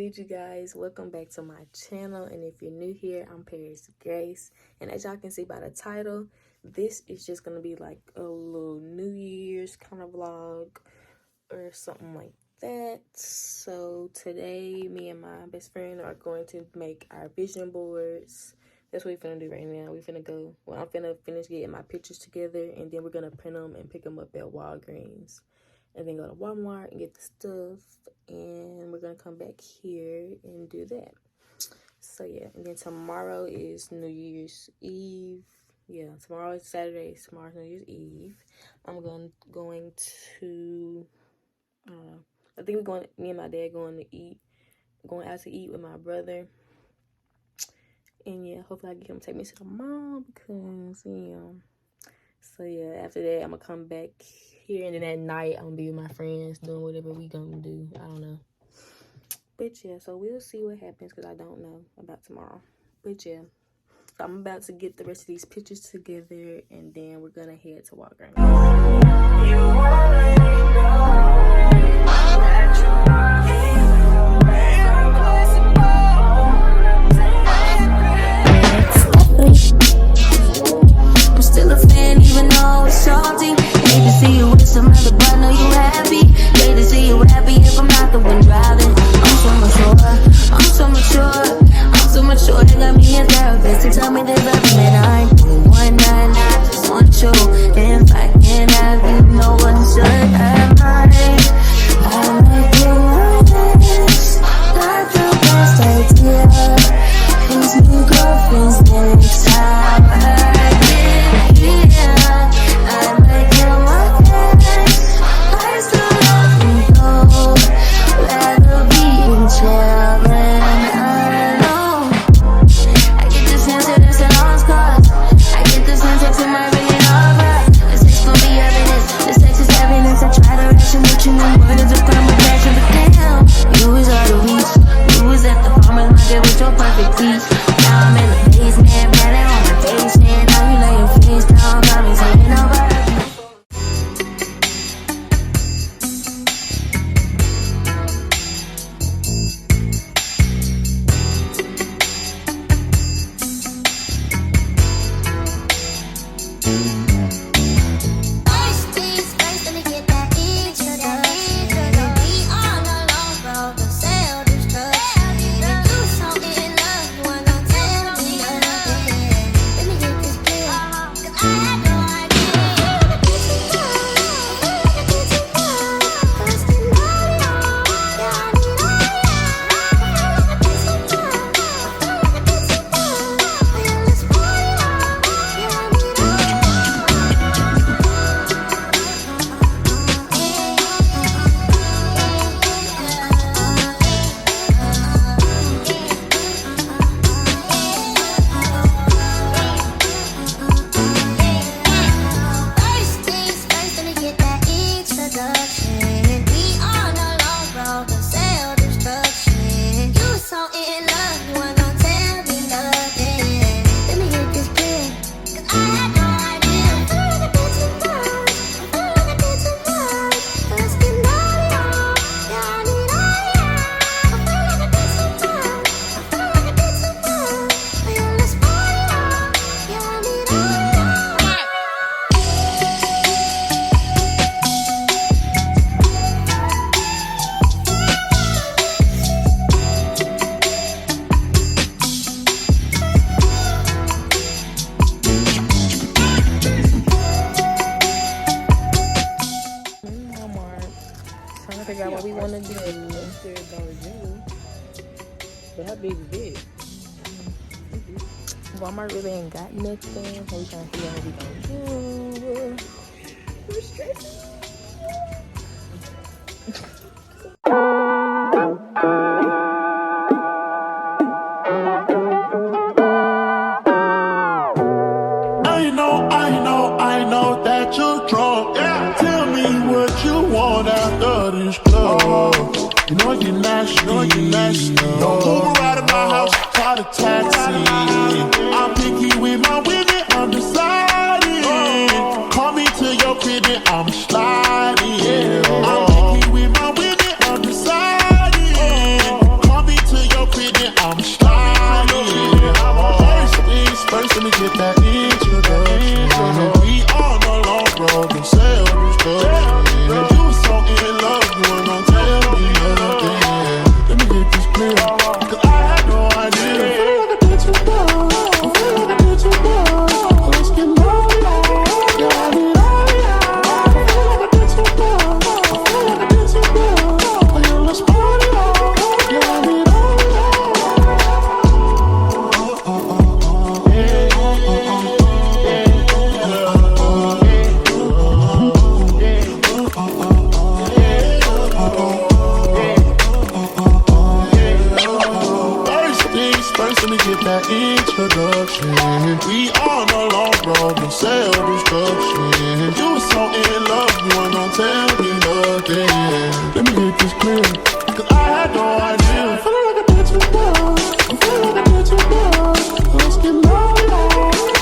good, you guys? Welcome back to my channel, and if you're new here, I'm Paris Grace, and as y'all can see by the title, this is just gonna be like a little New Year's kind of vlog or something like that. So today, me and my best friend are going to make our vision boards. That's what we're finna do right now. I'm finna finish getting my pictures together, and then we're gonna print them and pick them up at Walgreens. And then go to Walmart and get the stuff, and we're gonna come back here and do that. So yeah, and then tomorrow is New Year's Eve. Yeah, tomorrow is Saturday. Tomorrow's New Year's Eve. I'm going to, I think me and my dad going out to eat with my brother. And yeah, hopefully I get him to take me to the mall because, so yeah, after that, I'm gonna come back here, and then at night, I'm gonna be with my friends doing whatever we gonna do. I don't know. But yeah, so we'll see what happens because I don't know about tomorrow. But yeah, so I'm about to get the rest of these pictures together, and then we're gonna head to Walgreens. You already know that you are still a fan even though it's salty. Hate to see you with some other, but know you happy. Hate to see you happy if I'm not the one driving. I'm so mature, they got me a therapist to tell me there's nothing that I do. One night, I just want you. If I can't have you, no one should have mine. I'll make you honest, not the best idea. His new girlfriend's next time. Figure out what we want to do. But how big is it? Walmart really ain't got nothing, so we trying to figure out what we gonna do. We're stressing. I know that you're drunk. Yeah. Tell me what you want after this club. You know you're nasty. Don't move out of my house, call a taxi. I'm picky with my women, I'm deciding. Call me to your crib and I'm sliding. I'm picky with my women, I'm deciding. Call me introduction. You were so in love, you weren't gonna tell me nothing. Let me get this clear, cause I had no idea. I'm feeling like I did too much. I'm feeling like I did too much. Let's get married.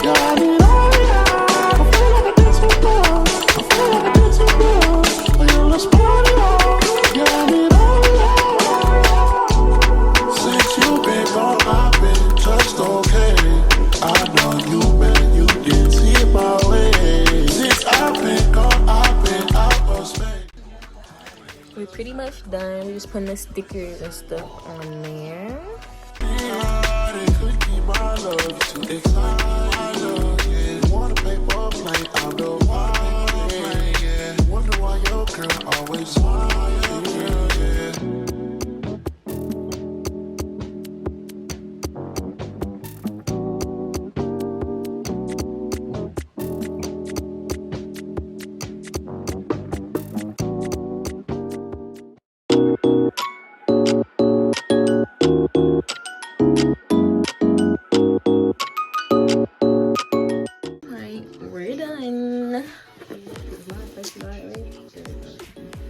Yeah, I need all of that. I feel like I did too much. I feel like I did too much. Oh yeah, let's party on. Yeah, I need all of that. Since you been gone, I've been just okay. I know you, man, you didn't see my way. Since I've been gone, I've been out of space. We're pretty much done. We're just putting the stickers and stuff on there. They could keep my love too excited. Want a paper plane out the wine, yeah. Wonder why your girl always smiling, yeah. We're done.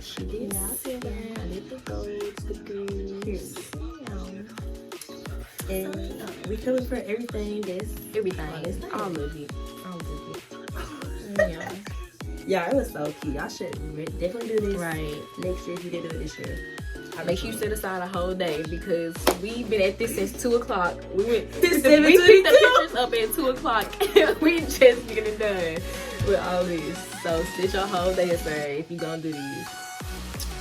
She did silver, I did the gold stickers. And we covered for everything. That's everything. It's all of it. All of it. Yeah. Yeah, it was so cute. I should definitely do this. Right. Next year if you did do it this year. Make sure you set aside a whole day because we've been at this since 2 o'clock. We went we 7:22. picked the pictures up at 2 o'clock and we just getting done with all this. So set your whole day aside if you're gonna do this.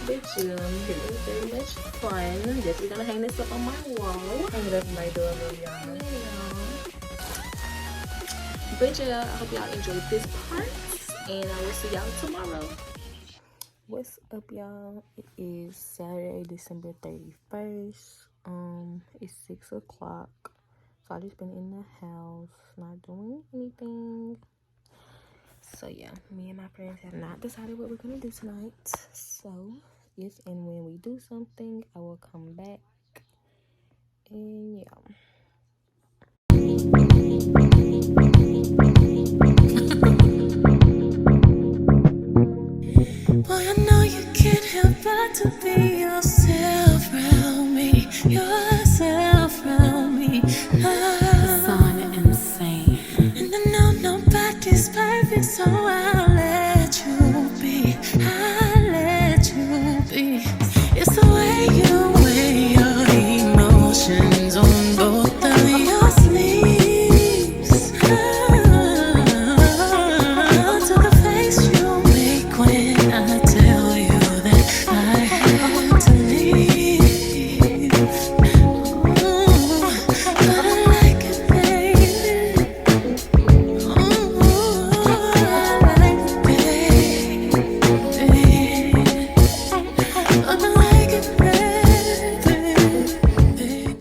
But it was very much fun. Definitely gonna hang this up on my wall. Hang it up in my door, y'all. But yeah, I hope y'all enjoyed this part and I will see y'all tomorrow. What's up, y'all? It is Saturday, December 31st. It's 6 o'clock. So I just been in the house, not doing anything. So yeah, me and my friends have not decided what we're gonna do tonight. So if and when we do something, I will come back. And yeah. Boy, I know you can't help but to be yourself around me. Yourself around me. Insane. And I know nobody's perfect, so I'll let you be. I'll let you be. It's the way you weigh your emotions on both of your sleeves. To the face you make when I tell you that I had to leave. But I like it, baby. I like it, baby. I like it, baby.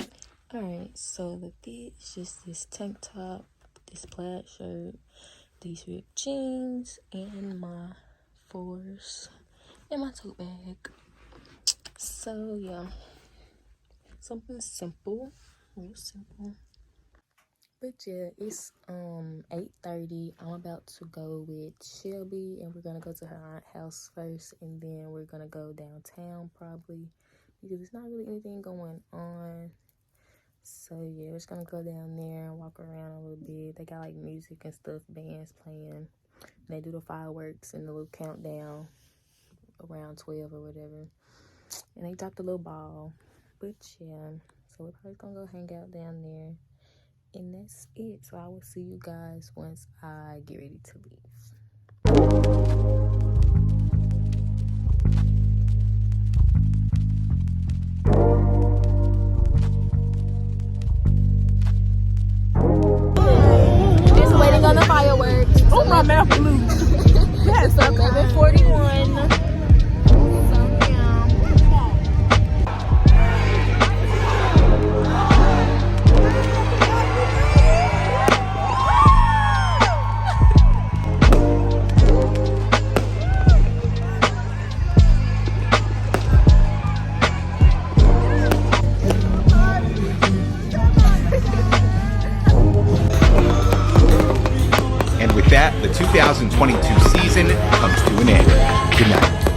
Alright, so the fit is just this tank top, this plaid shirt, these ripped jeans, and my fours, and my tote bag. So yeah, something simple, real simple. But yeah, it's 8:30. I'm about to go with Shelby, and we're gonna go to her aunt's house first, and then we're gonna go downtown probably because there's not really anything going on. So yeah, we're just gonna go down there and walk around a little bit. They got like music and stuff, bands playing. They do the fireworks and the little countdown around 12 or whatever. And they dropped a little ball. But yeah, so we're probably gonna go hang out down there. And that's it. So I will see you guys once I get ready to leave. Just waiting on the fireworks. Oh, my mouth blew. It's 11:41. So yeah. that, the 2022 season comes to an end. Good night.